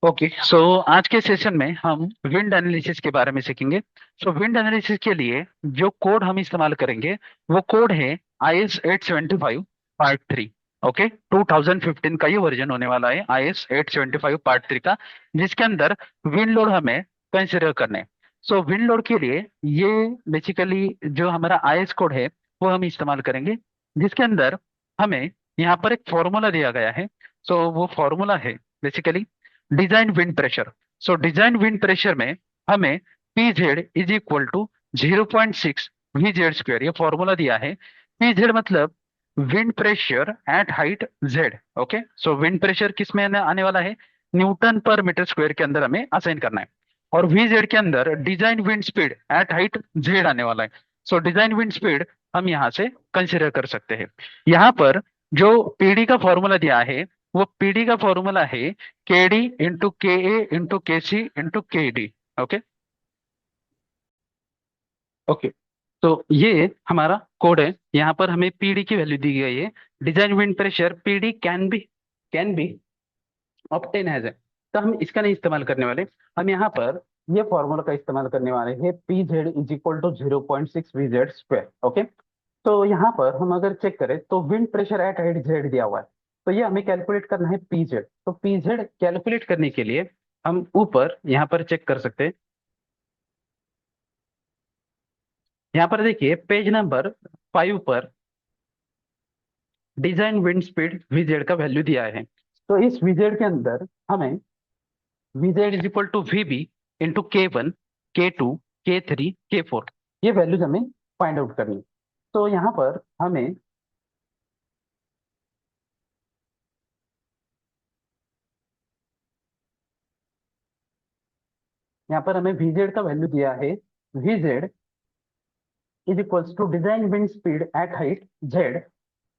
Okay so आज के session में हम विंड एनालिसिस के बारे में सीखेंगे। विंड एनालिसिस के लिए जो कोड हम इस्तेमाल करेंगे वो कोड है IS 875 पार्ट 3। ओके 2015 का ये वर्जन होने वाला है IS 875 पार्ट 3 का, जिसके अंदर विंड लोड हमें कंसिडर करने हैं। विंड लोड के लिए ये बेसिकली जो हमारा IS कोड है वो हम इस्तेमाल करेंगे, जिसके अंदर हमें यहाँ पर एक फॉर्मूला दिया गया है। वो फॉर्मूला है basically design wind pressure. Design wind pressure में हमें PZ = 0.6 VZ², ये फॉर्मूला दिया है। PZ मतलब wind pressure at height Z। Okay wind pressure किस में आने वाला है, न्यूटन पर मीटर स्क्वायर के अंदर हमें असाइन करना है। और VZ के अंदर design wind speed at height Z आने वाला है। डिजाइन विंड स्पीड हम यहाँ से कंसिडर कर सकते हैं। यहाँ पर जो PD का फॉर्मूला दिया है वो PD का फॉर्मूला है KD × KA × KC × KD। Okay okay ये हमारा कोड है। यहाँ पर हमें PD की वैल्यू दी गई है। Design wind pressure PD can be obtain as है, तो हम इसका नहीं इस्तेमाल करने वाले। हम यहाँ पर ये फॉर्मूला का इस्तेमाल करने वाले हैं, PZ = 0.6 VZ²। ओके तो यहाँ पर हम अगर चेक करें तो wind pressure at height Z दिया हुआ है, तो ये हमें कैलकुलेट करना है PZ। तो PZ कैलकुलेट करने के लिए हम ऊपर यहाँ पर चेक कर सकते हैं। यहाँ पर देखिए पेज नंबर 5 पर डिजाइन विंड स्पीड VZ का वैल्यू दिया है। तो इस VZ के अंदर हमें VZ = VB × K1 K2 K3 K4, ये वैल्यूज हमें फाइंड आउट करनी है। तो यहाँ पर हमें VZ का वैल्यू दिया है। VZ = design wind speed at height Z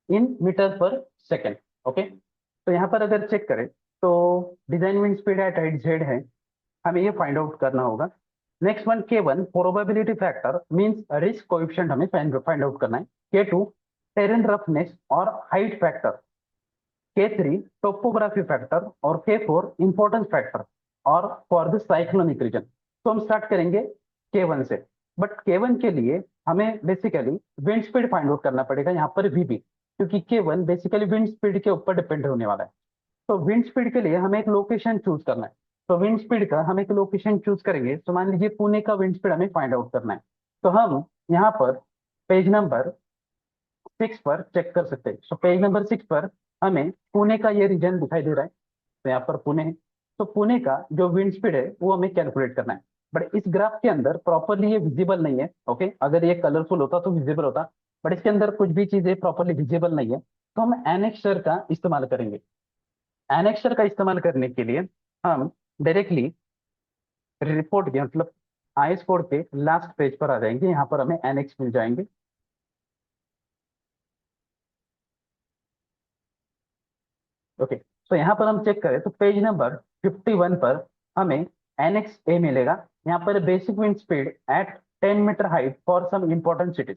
in meter per second. Okay तो यहाँ पर अगर चेक करें तो design wind speed at height Z है, हमें ये फाइंड आउट करना होगा। Next one K1 probability factor means risk coefficient हमें फाइंड आउट करना है। K2 टेरेन रफनेस और height factor. K3 topography factor और K4 इंपॉर्टेंस फैक्टर और फॉर द साइक्लोनिक रीजन। तो हम स्टार्ट करेंगे K1 से। बट K1 के लिए हमें basically wind speed find out करना पड़ेगा यहाँ पर VB, क्योंकि K1 बेसिकली विंड स्पीड के ऊपर डिपेंड होने वाला है। तो विंड स्पीड के लिए हमें एक लोकेशन चूज करना है। तो विंड स्पीड का हम एक लोकेशन चूज करेंगे, तो मान लीजिए पुणे का विंड स्पीड हमें फाइंड आउट करना है। तो हम यहाँ पर पेज नंबर 6 पर चेक कर सकते हैं। तो पेज नंबर 6 पर हमें पुणे का ये रीजन दिखाई दे रहा है, तो यहाँ पर पुणे है। तो पुणे का जो विंड स्पीड है वो हमें कैलकुलेट करना है। बट इस ग्राफ के अंदर प्रॉपरली ये विजिबल नहीं है। ओके अगर ये कलरफुल होता तो विजिबल होता, बट इसके अंदर कुछ भी चीजें प्रॉपरली विजिबल नहीं है, तो हम एनेक्सर का इस्तेमाल करेंगे। एनेक्सर का इस्तेमाल करने के लिए हम डायरेक्टली रिपोर्ट के मतलब आईएस कोड के लास्ट पेज पर आ जाएंगे। यहाँ पर हमें एनेक्स मिल जाएंगे। ओके तो यहाँ पर हम चेक करें तो पेज नंबर 51 पर हमें एनेक्स ए मिलेगा। यहाँ पर basic wind speed at 10 meter height for some important cities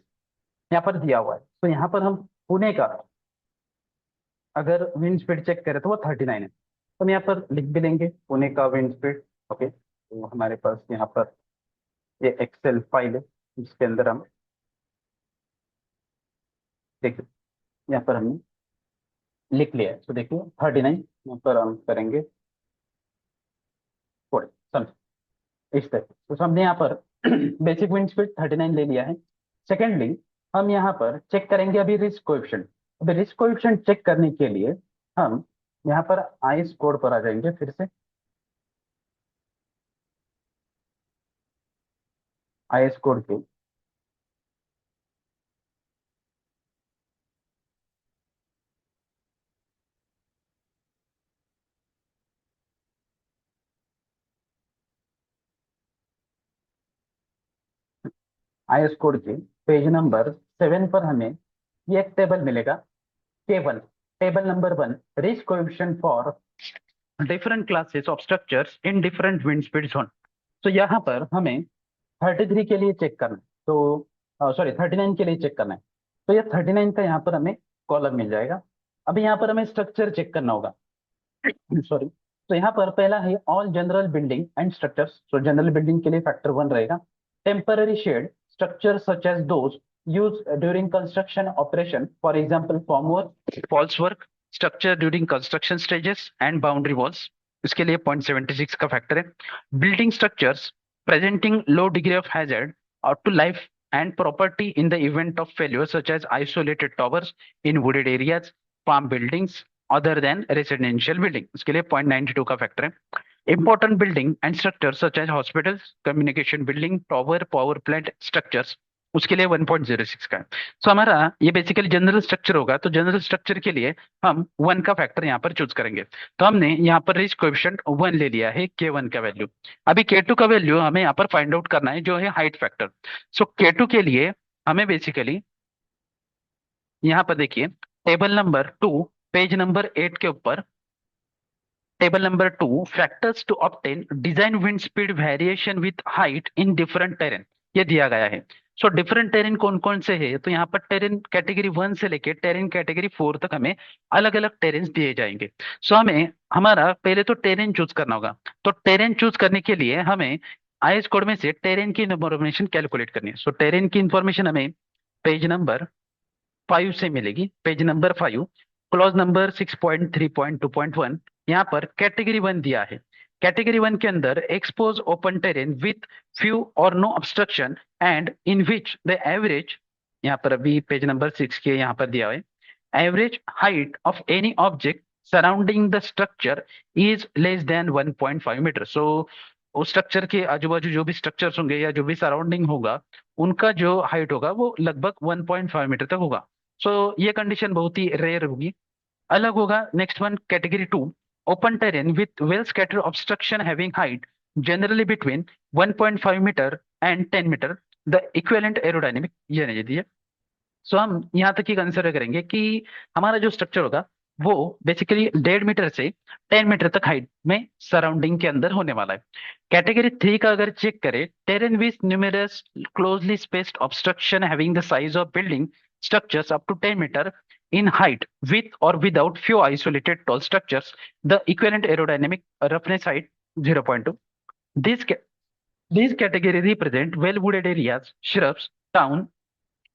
यहाँ पर दिया हुआ है। तो यहाँ पर हम पुणे का अगर विंड स्पीड चेक करें तो वो 39 है, तो हम यहाँ पर लिख भी देंगे पुणे का विंड स्पीड। ओके तो हमारे पास यहाँ पर ये एक्सेल फाइल है जिसके अंदर हम देखिए यहाँ पर हमने लिख लिया है। तो देखिए 39 यहाँ पर हम करेंगे थोड़े समझ इस तरह। तो हमने यहाँ पर बेसिक विंड स्पीड 39 ले लिया है। सेकेंडली हम यहाँ पर चेक करेंगे अभी रिस्क कोएफिशिएंट। अभी रिस्क कोएफिशिएंट चेक करने के लिए हम यहाँ पर आईएस कोड पर आ जाएंगे फिर से। आईएस कोड के आईएस कोड के पेज नंबर 7 पर हमें ये एक टेबल मिलेगा। K1 table number 1 risk coefficient for different classes of structures in different wind speed zone. तो यहाँ पर हमें 33 के लिए चेक करना है, तो सॉरी 39 के लिए चेक करना है। तो ये 39 का यहाँ पर हमें कॉलम मिल जाएगा। अभी यहाँ पर हमें स्ट्रक्चर चेक करना होगा। सॉरी तो यहाँ पर पहला है all general building and structures. तो जनरल बिल्डिंग के लिए फैक्टर 1 रहेगा। Temporary shed structure such as those use during construction operation, for example formwork, false work, structure during construction stages and boundary walls, इसके लिए 0.76 का फैक्टर है। Building structures presenting low degree of hazard to life and property in the event of failure, such as isolated towers in wooded areas, farm buildings other than residential building, इसके लिए 0.92 का factor है। Important building and structures such as hospitals, communication building, tower, power plant structures, उसके लिए 1.06 का है। तो हमारा ये बेसिकली जनरल स्ट्रक्चर होगा, तो जनरल स्ट्रक्चर के लिए हम 1 का फैक्टर यहाँ पर चूज करेंगे। तो हमने यहाँ पर रिस्क कोएफिशिएंट 1 ले लिया है, K1 का वैल्यू। अभी K2 का वैल्यू हमें यहाँ पर फाइंड आउट करना है, जो है हाइट फैक्टर। सो K2 के लिए हमें बेसिकली यहाँ पर देखिए टेबल नंबर 2 पेज नंबर 8 के ऊपर table number 2 factors to obtain design wind speed variation with height in different terrain, ये दिया गया है। सो डिफरेंट टेरेन कौन कौन से है, तो यहाँ पर टेरेन कैटेगरी 1 से लेके टेरेन कैटेगरी 4 तक हमें अलग अलग टेरेन दिए जाएंगे। सो हमें हमारा पहले तो टेरेन चूज करना होगा। तो टेरेन चूज करने के लिए हमें आईएस कोड में से टेरेन की इंफॉर्मेशन कैलकुलेट करनी है। सो टेरेन की इंफॉर्मेशन हमें पेज नंबर 5 से मिलेगी। पेज नंबर 5 क्लॉज नंबर 6.3.2.1, यहाँ पर कैटेगरी 1 दिया है। कैटेगरी 1 के अंदर expose open terrain with few or no obstruction and in which the average, यहाँ पर अभी पेज नंबर 6 के यहाँ पर दिया है, average height of any object surrounding the structure is less than 1.5 metre. So उस स्ट्रक्चर के आजू बाजू जो भी स्ट्रक्चर्स होंगे या जो भी सराउंडिंग होगा, उनका जो हाइट होगा वो लगभग 1.5 मीटर तक होगा। सो ये कंडीशन बहुत ही रेयर होगी। अलग होगा next one category 2, open terrain with well scatter obstruction having height generally between 1.5 meter and 10 meter, the equivalent aerodynamic, ये नहीं दी है। सो हम यहाँ तक ही कंसिडर करेंगे कि हमारा जो स्ट्रक्चर होगा वो बेसिकली 1.5 मीटर से 10 मीटर तक हाइट में सराउंडिंग के अंदर होने वाला है। कैटेगरी 3 का अगर चेक करें, terrain with numerous closely spaced obstruction having the size of building structures up to 10 meter in height with or without few isolated tall structures, the equivalent aerodynamic roughness height 0.2. These these categories represent well wooded areas, shrubs, town,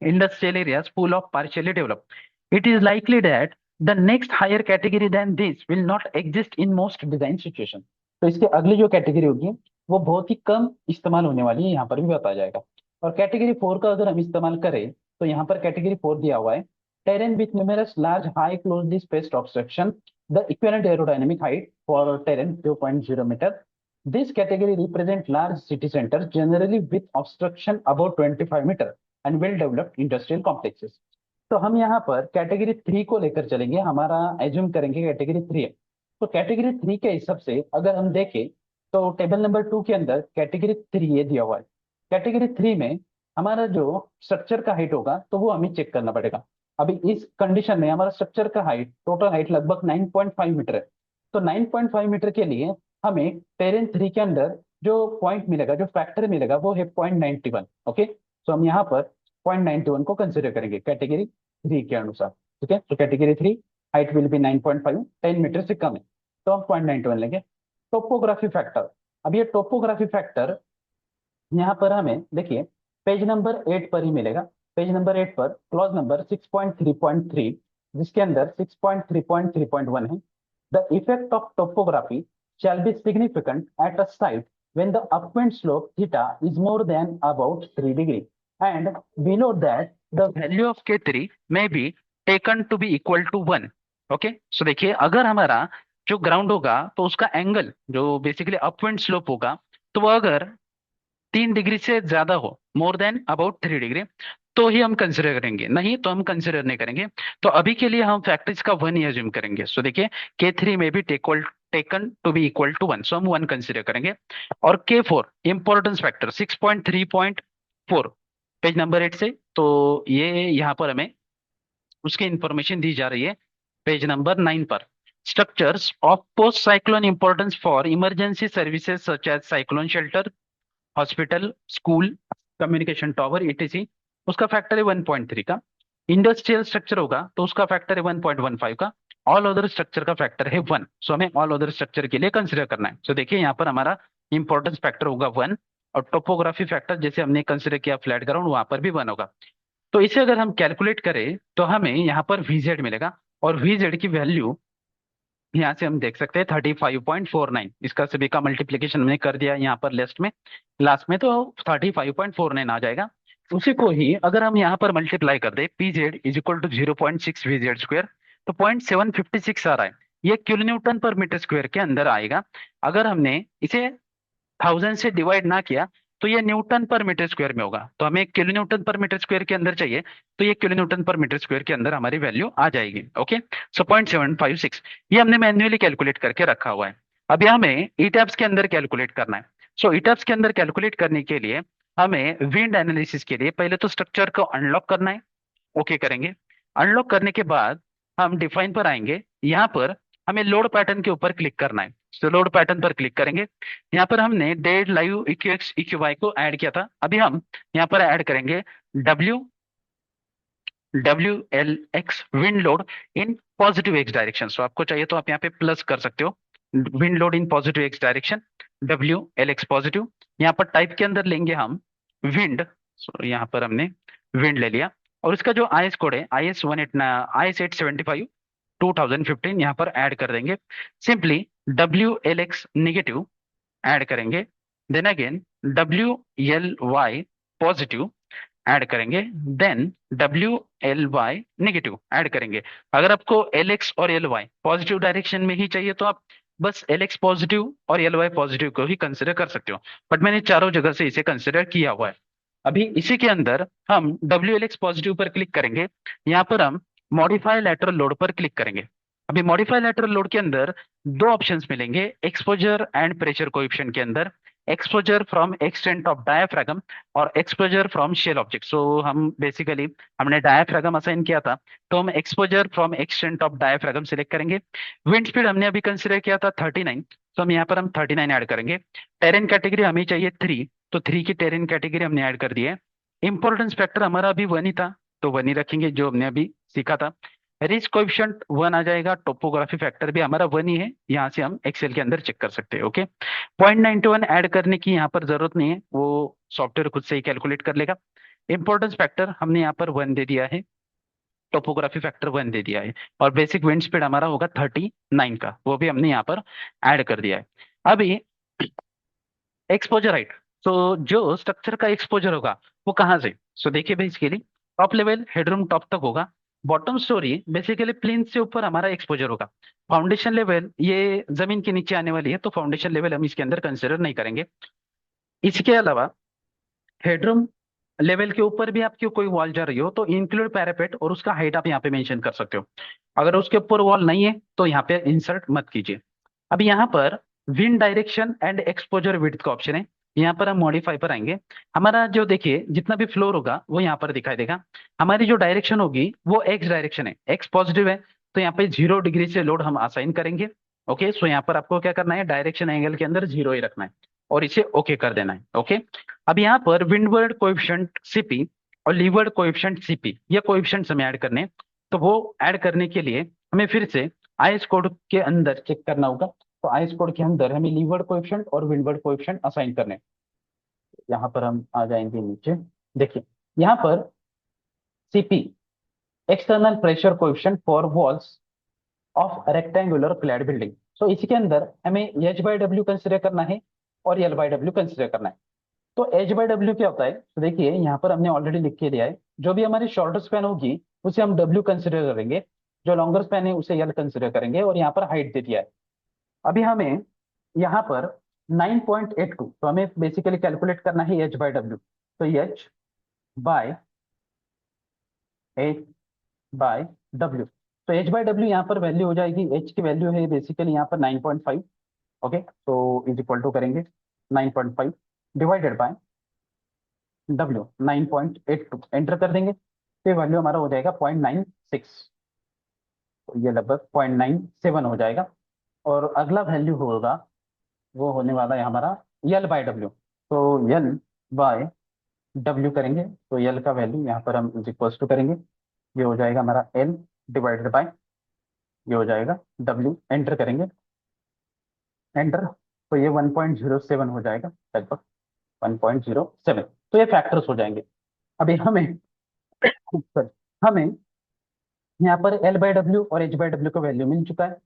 industrial areas full of partially developed. It is likely that the next higher category than this will not exist in most design situation. तो इसके अगली जो category होगी वो बहुत ही कम इस्तेमाल होने वाली है, यहाँ पर भी बताया जाएगा। और कैटेगरी 4 का अगर हम इस्तेमाल करें तो यहाँ पर कैटेगरी 4 दिया हुआ है, terrain with numerous large high closely spaced obstruction, the equivalent aerodynamic height for terrain 0.0 meter. This category represent large city centers generally with obstruction above 25 meter and well developed industrial complexes. तो हम यहाँ पर category 3 को लेकर चलेंगे, हमारा assume करेंगे category 3 है। तो कैटेगरी 3 के हिसाब से अगर हम देखें तो टेबल नंबर 2 के अंदर कैटेगरी 3 ये दिया हुआ है। कैटेगरी 3 में हमारा जो स्ट्रक्चर का हाइट होगा तो वो हमें चेक करना पड़ेगा। अभी इस कंडीशन में हमारा स्ट्रक्चर का हाइट, टोटल हाइट लगभग 9.5 मीटर है। तो 9.5 मीटर के लिए हमें टेरेन 3 के अंदर जो पॉइंट मिलेगा, जो फैक्टर मिलेगा वो है 0.91। ओके, तो हम यहाँ पर 0.91 को कंसिडर करेंगे कैटेगरी 3 के अनुसार। ठीक है, तो category 3 height will be 9.5, 10 meter से कम है तो हम 0.91 लेंगे। टोपोग्राफी फैक्टर, अब ये टोपोग्राफी फैक्टर यहाँ पर हमें देखिए पेज नंबर 8 पर ही मिलेगा। पेज नंबर 8 पर क्लॉज नंबर 6.3.3, जिसके अंदर 6.3.3.1 है, the effect of topography shall be significant at a site when the upwind slope theta is more than about 3 degree and below that the value of K3 may be taken to be equal to 1. Okay, सो देखिए अगर हमारा जो ground होगा तो उसका angle जो basically अपविंड slope होगा तो वो अगर 3 डिग्री से ज्यादा हो, मोर देन अबाउट 3 डिग्री, तो ही हम कंसिडर करेंगे, नहीं तो हम कंसिडर नहीं करेंगे। तो अभी के लिए हम फैक्टर का 1 ही एज्यूम करेंगे। सो देखिए K3 में भी taken to be equal to 1, so हम 1 कंसिडर करेंगे। और K4 importance factor 6.3.4 page number 8 से, तो ये यहाँ पर हमें उसकी इंफॉर्मेशन दी जा रही है पेज नंबर 9 पर। Structures of post cyclone importance for emergency services such as cyclone shelter, hospital, school, communication tower, ETC, उसका फैक्टर है 1.3 का। इंडस्ट्रियल स्ट्रक्चर होगा तो उसका फैक्टर है 1.15 का। ऑल अदर स्ट्रक्चर का फैक्टर है 1, सो हमें ऑल अदर स्ट्रक्चर के लिए कंसिडर करना है। सो देखिए यहाँ पर हमारा इंपॉर्टेंस फैक्टर होगा 1, और टोपोग्राफी फैक्टर जैसे हमने कंसिडर किया फ्लैट ग्राउंड, वहां पर भी 1 होगा। तो इसे अगर हम कैलकुलेट करें तो हमें यहाँ पर VZ मिलेगा, और VZ की वैल्यू यहाँ से हम देख सकते हैं 35.49। इसका सभी का मल्टीप्लीकेशन हमने कर दिया यहाँ पर लिस्ट में, लास्ट में, तो 35.49 आ जाएगा। उसी को ही अगर हम यहाँ पर मल्टीप्लाई कर दे, PZ is equal to 0.6 VZ square, तो 0.756 आ रहा है। ये kilo newton per meter square के अंदर आएगा। अगर हमने इसे 1000 से डिवाइड ना किया तो ये न्यूटन पर मीटर स्क्वायर में होगा, तो हमें kilo newton per meter square के अंदर चाहिए, तो ये kilo newton per meter square के अंदर हमारी वैल्यू आ जाएगी। ओके, सो 0.756 ये हमने मैन्युअली कैलकुलेट करके रखा हुआ है। अभी हमें ईटैप्स के अंदर कैलकुलेट करना है। सो ईटैप्स के अंदर कैलकुलेट करने के लिए हमें विंड एनालिसिस के लिए पहले तो स्ट्रक्चर को अनलॉक करना है। ओके करेंगे। अनलॉक करने के बाद हम डिफाइन पर आएंगे। यहाँ पर हमें लोड पैटर्न के ऊपर क्लिक करना है, तो लोड पैटर्न पर क्लिक करेंगे। यहाँ पर हमने dead live EQ X EQ Y को ऐड किया था, अभी हम यहाँ पर ऐड करेंगे W WLX wind load in positive X direction. So आपको चाहिए तो आप यहाँ पे प्लस कर सकते हो, wind load in positive X direction, WLX positive. यहाँ पर टाइप के अंदर लेंगे हम विंड, सो यहाँ पर हमने विंड ले लिया, और इसका जो IS कोड है IS 875 2015 यहाँ पर ऐड कर देंगे। सिंपली WLX नेगेटिव ऐड करेंगे, then again WLY positive add करेंगे, देन WLY नेगेटिव ऐड करेंगे। अगर आपको LX और LY पॉजिटिव डायरेक्शन में ही चाहिए तो आप बस LX पॉजिटिव और LY पॉजिटिव को ही कंसिडर कर सकते हो, बट मैंने चारों जगह से इसे कंसिडर किया हुआ है। अभी इसी के अंदर हम WLX पॉजिटिव पर क्लिक करेंगे, यहाँ पर हम मॉडिफाई लेटरल लोड पर क्लिक करेंगे। अभी मॉडिफाई लेटरल लोड के अंदर दो ऑप्शंस मिलेंगे, एक्सपोजर एंड प्रेशर कोएफिशिएंट के अंदर, exposure from extent of diaphragm or exposure from shell object. So हम बेसिकली हमने डायाफ्रागम असाइन किया था, तो हम exposure from extent of diaphragm select करेंगे। विंड स्पीड हमने अभी कंसिडर किया था 39, तो हम यहाँ पर हम 39 ऐड करेंगे। टेरेन कैटेगरी हमें चाहिए 3, तो 3 की टेरेन कैटेगरी हमने ऐड कर दी है। इंपॉर्टेंस फैक्टर हमारा अभी 1 ही था, तो 1 ही रखेंगे जो हमने अभी सीखा था। रिस्क कोएफिशिएंट 1 आ जाएगा, टोपोग्राफी फैक्टर भी हमारा 1 ही है, यहाँ से हम एक्सेल के अंदर चेक कर सकते हैं। ओके, 0.91 ऐड करने की यहाँ पर जरूरत नहीं है, वो सॉफ्टवेयर खुद से ही कैलकुलेट कर लेगा। इंपॉर्टेंस फैक्टर हमने यहाँ पर 1 दे दिया है, टोपोग्राफी फैक्टर 1 दे दिया है, और बेसिक विंड स्पीड हमारा होगा 39 का, वो भी हमने यहाँ पर ऐड कर दिया है। अभी एक्सपोजर हाइट, तो जो स्ट्रक्चर का एक्सपोजर होगा वो कहाँ से, सो देखिए basically top level headroom top तक होगा, बॉटम स्टोरी बेसिकली प्लेन से ऊपर हमारा एक्सपोजर होगा। फाउंडेशन लेवल ये जमीन के नीचे आने वाली है, तो फाउंडेशन लेवल हम इसके अंदर कंसिडर नहीं करेंगे। इसके अलावा हेडरूम लेवल के ऊपर भी आपकी कोई वॉल जा रही हो तो इंक्लूड पैरापेट और उसका हाइट आप यहाँ पे मेंशन कर सकते हो। अगर उसके ऊपर वॉल नहीं है तो यहाँ पे इंसर्ट मत कीजिए। अब यहाँ पर wind direction and exposure width का ऑप्शन है, यहाँ पर हम मॉडिफाई पर आएंगे। हमारा जो देखिए जितना भी फ्लोर होगा वो यहाँ पर दिखाई देगा। हमारी जो डायरेक्शन होगी वो एक्स डायरेक्शन है, एक्स पॉजिटिव है, तो यहाँ पे 0 डिग्री से लोड हम असाइन करेंगे। ओके, सो यहाँ पर आपको क्या करना है, डायरेक्शन एंगल के अंदर 0 ही रखना है और इसे ओके कर देना है। ओके, अब यहाँ पर विंडवर्ड कोएफिशिएंट CP और लीवर्ड कोएफिशिएंट CP ये कोएफिशिएंट्स हमें ऐड करने हैं। तो वो ऐड करने के लिए हमें फिर से IS कोड के अंदर चेक करना होगा, तो IS कोड के अंदर हमें लीवर्ड कोएफिशिएंट और विंडवर्ड कोएफिशिएंट असाइन करने हैं। यहाँ पर हम आ जाएंगे नीचे, देखिए यहाँ पर CP external pressure coefficient for walls of rectangular clad building. So इसी के अंदर हमें H/W कंसिडर करना है और L/W कंसिडर करना है। तो H/W क्या होता है, तो देखिए यहाँ पर हमने ऑलरेडी लिख के दिया है, जो भी हमारी शॉर्टर स्पैन होगी उसे हम W कंसिडर करेंगे, जो लॉन्गर स्पैन है उसे L कंसिडर करेंगे, और यहाँ पर हाइट दे दिया है। अभी हमें यहाँ पर 9.82, तो हमें बेसिकली कैलकुलेट करना है H/W, तो H/W, तो H/W यहाँ पर वैल्यू हो जाएगी, H की वैल्यू है बेसिकली यहाँ पर 9.5। ओके, तो इज इक्वल टू करेंगे 9.5 डिवाइडेड बाय W 9.82, एंटर कर देंगे तो वैल्यू हमारा हो जाएगा 0.96, तो ये लगभग 0.97 हो जाएगा। और अगला वैल्यू होगा, वो होने वाला है हमारा L/W, तो L/W करेंगे, तो L का वैल्यू यहाँ पर हम इज इक्वल्स टू करेंगे, ये हो जाएगा हमारा L डिवाइडेड बाय ये हो जाएगा W, एंटर करेंगे, एंटर, तो ये 1.07 हो जाएगा लगभग 1.07। तो ये फैक्टर्स हो जाएंगे। अभी हमें sorry, हमें यहाँ पर L/W और H/W का वैल्यू मिल चुका है।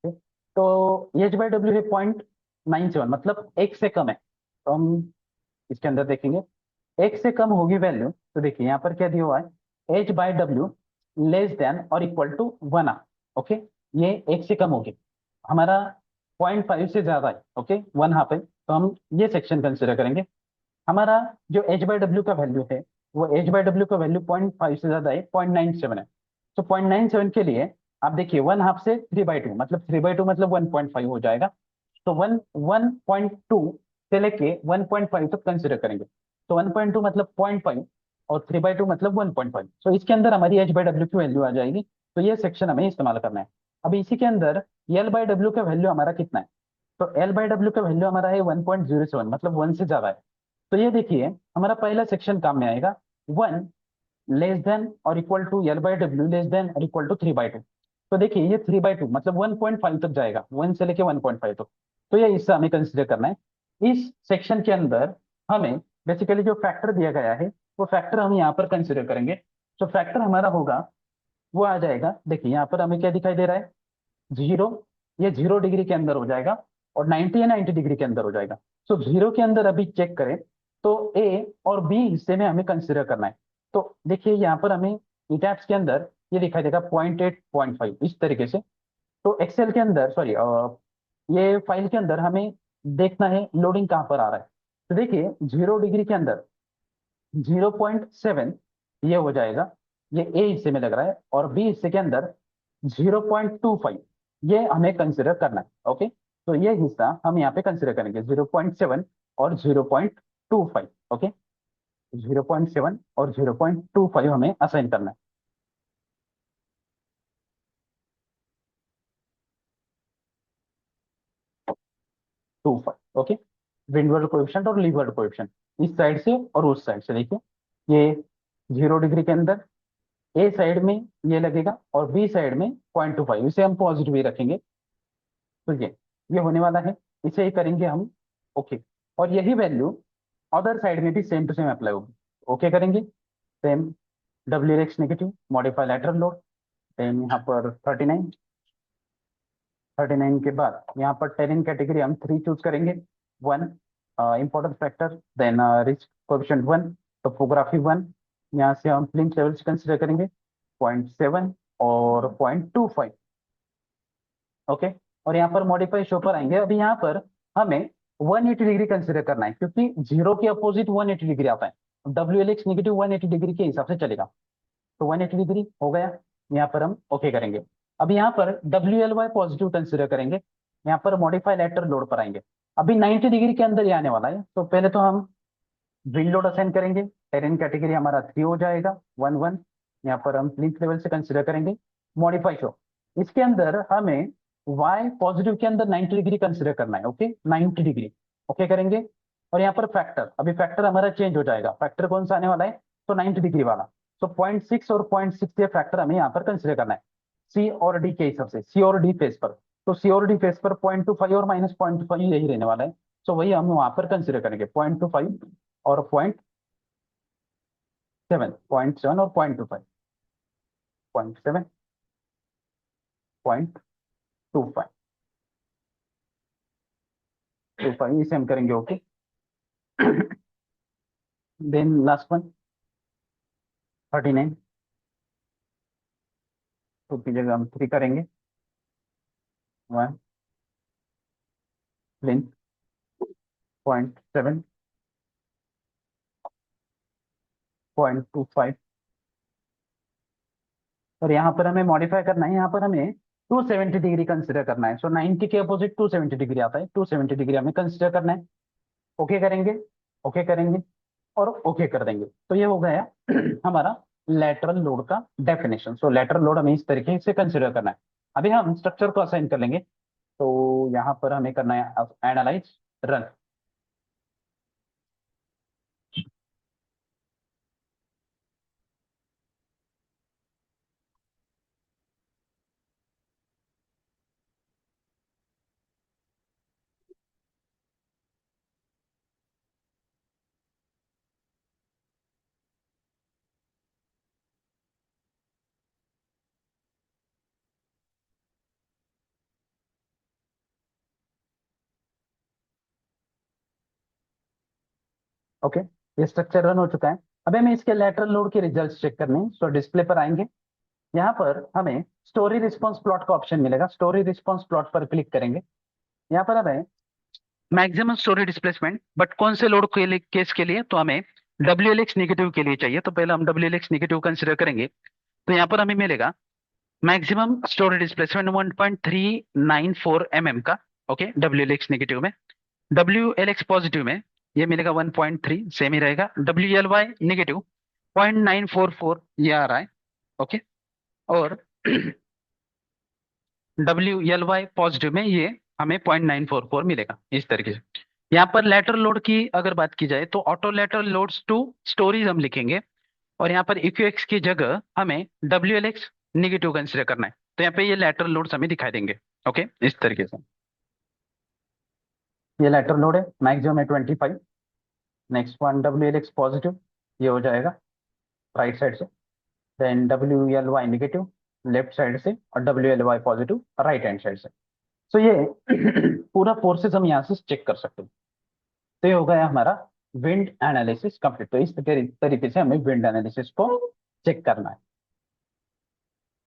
ठीक? तो H/W है 0.97, मतलब एक से कम है। तो हम इसके अंदर देखेंगे, एक से कम होगी वैल्यू, तो देखिए यहाँ पर क्या दिया हुआ है, H/W लेस देन और इक्वल टू 1 आर। ओके, ये एक से कम होगी, हमारा 0.5 से ज्यादा है, ओके, 1/2 है, तो हम ये सेक्शन कंसिडर करेंगे। हमारा जो H/W का वैल्यू है, वो H/W का वैल्यू 0.5 से ज्यादा है, 0.97 है। तो 0.97 के लिए आप देखिए 1/2 से 3/2, मतलब 3/2 मतलब 1.5 हो जाएगा। तो 1.2 से लेके 1.5 तक कंसिडर करेंगे। तो 1.2 मतलब 0.5 और 3/2 मतलब 1.5। तो इसके अंदर हमारी H/W की वैल्यू आ जाएगी। तो ये सेक्शन हमें इस्तेमाल करना है। अभी इसी के अंदर L/W का वैल्यू हमारा कितना है, तो L/W का वैल्यू हमारा है 1.07, मतलब 1 से ज्यादा है। तो ये देखिए हमारा पहला सेक्शन काम में आएगा, 1 लेस देन और equal to L/W less than और इक्वल टू 3/2। तो देखिए ये 3/2 मतलब 1.5 तक जाएगा, 1 से लेके 1.5 तक। तो ये हिस्सा हमें कंसिडर करना है। इस सेक्शन के अंदर हमें बेसिकली जो फैक्टर दिया गया है, वो फैक्टर हम यहाँ पर कंसिडर करेंगे। तो फैक्टर हमारा होगा, वो आ जाएगा, देखिए यहाँ पर हमें क्या दिखाई दे रहा है, 0, ये 0 डिग्री के अंदर हो जाएगा, और 90 या 90 डिग्री के अंदर हो जाएगा। तो 0 के अंदर अभी चेक करें, तो ए और बी हिस्से में हमें कंसिडर करना है। तो देखिए यहाँ पर हमें इटैप्स के अंदर ये दिखाई देगा 0.8 0.5 इस तरीके से। तो एक्सेल के अंदर, सॉरी, ये फाइल के अंदर हमें देखना है लोडिंग कहाँ पर आ रहा है। तो देखिए 0 डिग्री के अंदर 0.7 ये हो जाएगा, ये ए हिस्से में लग रहा है, और बी हिस्से के अंदर 0.25 ये हमें कंसिडर करना है। ओके, तो ये हिस्सा हम यहाँ पे कंसिडर करेंगे 0.7 और 0.25। ओके, 0.7 और 0.25 हमें असाइन करना है। 25, ओके। विंडवर्ड कोएफिशिएंट और लीवर्ड कोएफिशिएंट इस साइड से और उस साइड से, देखिए ये 0 डिग्री के अंदर ए साइड में ये लगेगा और बी साइड में 0.25, इसे हम पॉजिटिव ही रखेंगे। तो ये होने वाला है, इसे ही करेंगे हम। ओके, और यही वैल्यू अदर साइड में भी सेम टू सेम अप्लाई होगी। ओके करेंगे, same WLX negative, modify lateral load, then यहाँ पर 39, 39 के बाद यहाँ पर टेरिन कैटेगरी हम 3 चूज करेंगे, 1 important factor, then risk coefficient 1, topography 1, यहाँ से हम प्लिंथ लेवल्स कंसिडर करेंगे 0.7 और 0.25। ओके, और यहाँ पर मॉडिफाई शो पर आएंगे। अभी यहाँ पर हमें 180 डिग्री कंसिडर करना है, क्योंकि 0 के अपोजिट 180 डिग्री आता है। WLX नेगेटिव 180 डिग्री के हिसाब से चलेगा। तो 180 डिग्री हो गया, यहाँ पर हम ओके करेंगे। अब यहाँ पर WLY पॉजिटिव कंसिडर करेंगे, यहाँ पर मॉडिफाई लेटरल लोड पर आएंगे। अभी 90 डिग्री के अंदर ये आने वाला है, तो पहले तो हम विंड लोड असाइन करेंगे, टेरेन कैटेगरी हमारा 3 हो जाएगा, 1 1। यहाँ पर हम प्लिंथ लेवल से कंसिडर करेंगे, मॉडिफाई शो। इसके अंदर हमें वाई पॉजिटिव के अंदर 90 डिग्री कंसिडर करना है। ओके, 90 डिग्री ओके करेंगे। और यहाँ पर फैक्टर, अभी फैक्टर हमारा चेंज हो जाएगा, फैक्टर कौन सा आने वाला है, तो 90 डिग्री वाला। तो 0.6 और 0.6 ये फैक्टर हमें यहाँ पर कंसिडर करना है, सी और डी के हिसाब से, सी और डी फेस पर। तो सी और डी फेस पर 0.25 और -0.25 यही रहने वाला है। तो वही हम वहां पर कंसिडर करेंगे, 0.25 और 0.7 और 0.25, 0.7, 0.25 इसे हम करेंगे। ओके, देन लास्ट वन 39, तो की जगह हम 3 करेंगे, 1 देन 0.7, 0.25, और यहाँ पर हमें मॉडिफाई करना है, यहाँ पर हमें 270 डिग्री कंसिडर करना है। सो 90 के अपोजिट 270 डिग्री आता है, 270 डिग्री हमें कंसिडर करना है। ओके करेंगे, ओके करेंगे और ओके कर देंगे। तो ये हो गया हमारा लेटरल लोड का डेफिनेशन। सो लेटरल लोड हमें इस तरीके से कंसिडर करना है। अभी हम स्ट्रक्चर को असाइन कर लेंगे। तो यहाँ पर हमें करना है एनालाइज, रन। ओके, ये स्ट्रक्चर रन हो चुका है। अब हमें इसके लेटरल लोड के रिजल्ट्स चेक करने हैं। सो डिस्प्ले पर आएंगे, यहाँ पर हमें स्टोरी रिस्पॉन्स प्लॉट का ऑप्शन मिलेगा। स्टोरी रिस्पॉन्स प्लॉट पर क्लिक करेंगे। यहाँ पर हमें मैक्सिमम स्टोरी डिस्प्लेसमेंट, बट कौन से लोड के लिए, केस के लिए, तो हमें WLX नेगेटिव के लिए चाहिए। तो पहले हम WLX नेगेटिव कंसिडर करेंगे। तो यहाँ पर हमें मिलेगा मैक्सिमम स्टोरी डिस्प्लेसमेंट 1.394 mm का। ओके, WLX नेगेटिव में। WLX पॉजिटिव में ये मिलेगा 1.3, सेम ही रहेगा। WLY नेगेटिव 0.944 ये आ रहा है। ओके, और WLY पॉजिटिव में ये हमें 0.944 मिलेगा इस तरीके से। यहाँ पर लेटरल लोड की अगर बात की जाए तो auto lateral loads to storeys हम लिखेंगे, और यहाँ पर EQX की जगह हमें WLX निगेटिव कंसिडर करना है। तो यहाँ पे ये लेटरल लोड्स हमें दिखाई देंगे। ओके, इस तरीके से ये लेटरल लोड है, मैक्सिमम है 25। नेक्स्ट वन WLX पॉजिटिव, ये हो जाएगा राइट साइड से। Then WLY negative left side से, और WLY positive right hand side से। सो ये पूरा फोर्सेस हम यहाँ से चेक कर सकते हैं। तो ये हो गया हमारा विंड एनालिसिस कंप्लीट। तो इस तरीके से हमें विंड एनालिसिस को चेक करना है।